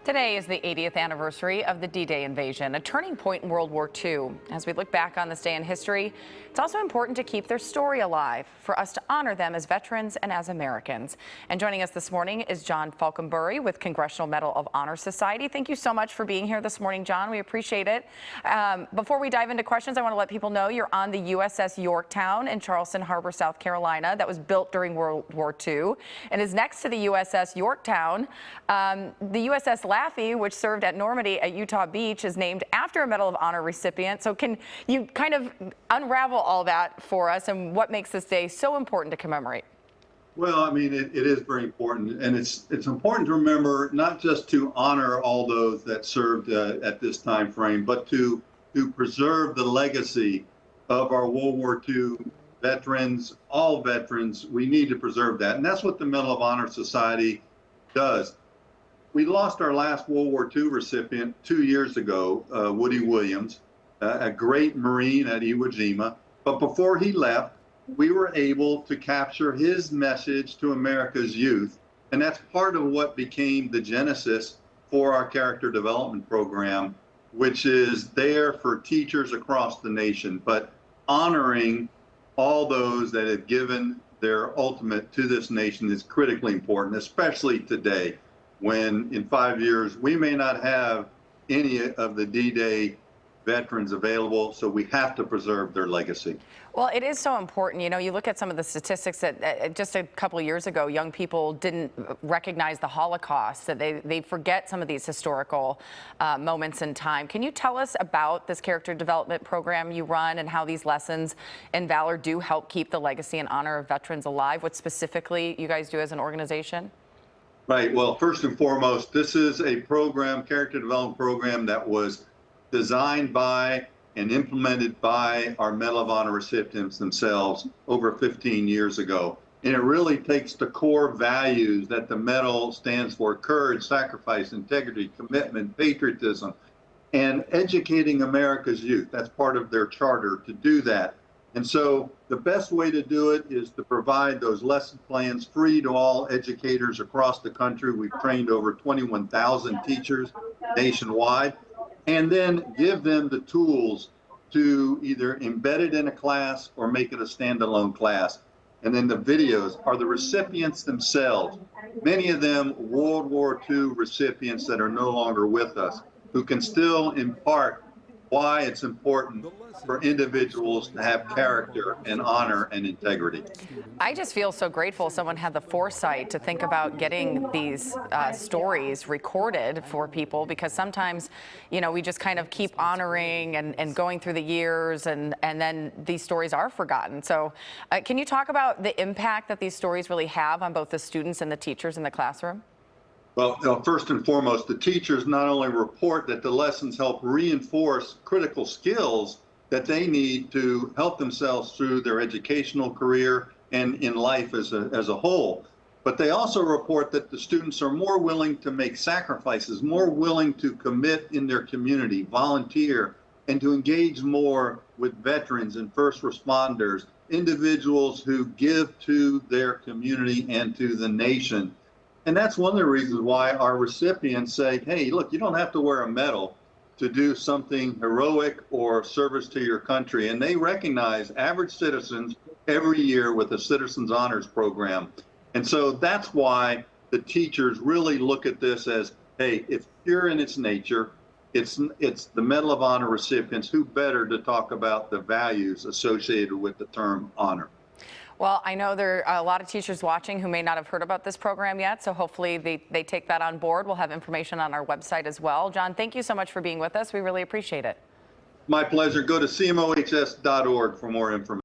Today is the 80th anniversary of the D-Day invasion, a turning point in World War II. As we look back on this day in history, it's also important to keep their story alive, for us to honor them as veterans and as Americans. And joining us this morning is John Falkenbury with Congressional Medal of Honor Society. Thank you so much for being here this morning, John. We appreciate it. Before we dive into questions, I want to let people know you're on the USS Yorktown in Charleston Harbor, South Carolina, that was built during World War II and is next to the USS Yorktown. The USS Laffey, which served at Normandy at Utah Beach, is named after a Medal of Honor recipient. So can you kind of unravel all that for us and what makes this day so important to commemorate? Well, I mean, it is very important, and it's important to remember not just to honor all those that served at this time frame, but to preserve the legacy of our World War II veterans, all veterans. We need to preserve that, and that's what the Medal of Honor Society does. We lost our last World War II recipient 2 years ago, Woody Williams, a great Marine at Iwo Jima. But before he left, we were able to capture his message to America's youth. And that's part of what became the genesis for our character development program, which is there for teachers across the nation, but honoring all those that have given their ultimate to this nation is critically important, especially today, when in 5 years we may not have any of the D-Day veterans available, so we have to preserve their legacy. Well, it is so important. You know, you look at some of the statistics that just a couple of years ago, young people didn't recognize the Holocaust, that they forget some of these historical moments in time. Can you tell us about this character development program you run and how these lessons in valor do help keep the legacy and honor of veterans alive? What specifically you guys do as an organization? Right. Well, first and foremost, this is a program, character development program, that was designed by and implemented by our Medal of Honor recipients themselves over 15 years ago. And it really takes the core values that the medal stands for: courage, sacrifice, integrity, commitment, patriotism, and educating America's youth. That's part of their charter to do that. And so the best way to do it is to provide those lesson plans free to all educators across the country. We've trained over 21,000 teachers nationwide, and then give them the tools to either embed it in a class or make it a standalone class. And then the videos are the recipients themselves, many of them World War II recipients that are no longer with us, who can still impart why it's important for individuals to have character and honor and integrity. I just feel so grateful someone had the foresight to think about getting these stories recorded for people, because sometimes, you know, we just kind of keep honoring and going through the years, and then these stories are forgotten. So can you talk about the impact that these stories really have on both the students and the teachers in the classroom? Well, first and foremost, the teachers not only report that the lessons help reinforce critical skills that they need to help themselves through their educational career and in life as a whole, but they also report that the students are more willing to make sacrifices, more willing to commit in their community, volunteer, and to engage more with veterans and first responders, individuals who give to their community and to the nation. And that's one of the reasons why our recipients say, hey, look, you don't have to wear a medal to do something heroic or service to your country. And they recognize average citizens every year with the Citizens Honors Program. And so that's why the teachers really look at this as, hey, it's pure in its nature. It's the Medal of Honor recipients. Who better to talk about the values associated with the term honor? Well, I know there are a lot of teachers watching who may not have heard about this program yet, so hopefully they take that on board. We'll have information on our website as well. John, thank you so much for being with us. We really appreciate it. My pleasure. Go to cmohs.org for more information.